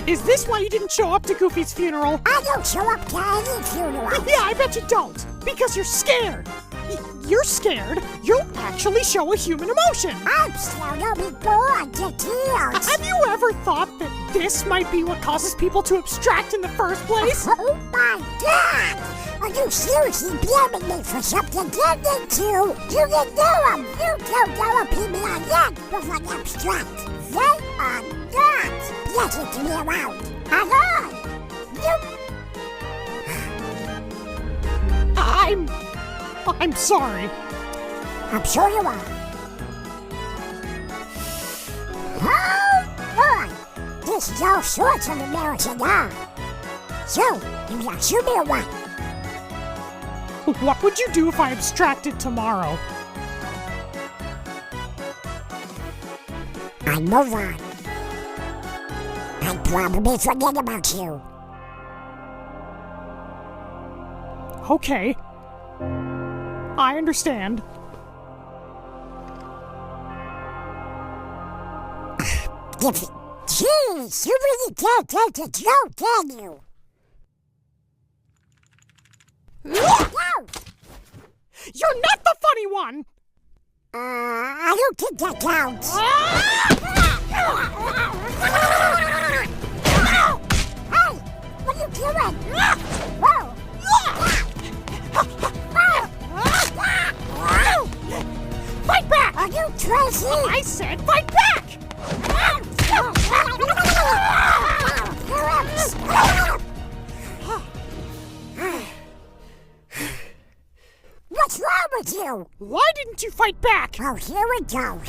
Is this why you didn't show up to Goofy's funeral? I don't show up to any funeral. Yeah, I bet you don't. Because you're scared. You're scared. You'll actually show a human emotion. I'm scared I'll be bored to tears. Have you ever thought that this might be what causes people to abstract in the first place? Oh my God! Are you seriously blaming me for something getting into? You can do them. You don't know people are young before they abstract. They are not pleasant to be around. At all. I'm sorry. I'm sure you are. Hold on! This is all sorts of embarrassing, huh? So, you gonna shoot me or what? What would you do if I abstracted tomorrow? I'd move on. I'd probably forget about you. Okay. I understand. Jeez, you really can't take a joke, can you? No! You're not the funny one! I don't think that counts. Hey, what are you doing? Whoa! Fight back! Are you crazy? I said fight back! What's wrong with you? Why didn't you fight back? Oh, here we go.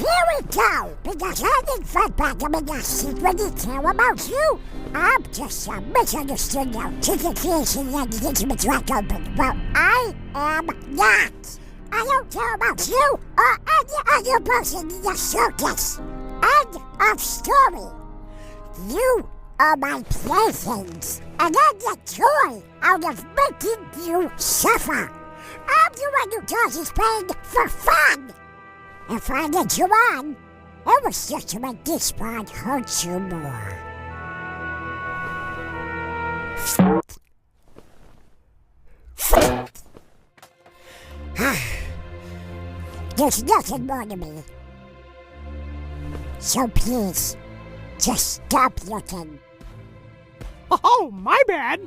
Because I didn't fight back to make a secret detail about you. I'm just misunderstood now. Chicken fish and the engagement track open. Well, I am not. I don't care about you or any other person in the circus. End of story. You are my playthings, and I get joy out of making you suffer. I'm the one who causes pain for fun. If I get you on, it was just to make this part hurt you more. There's nothing more to me. So please, just stop looking. Oh, my bad.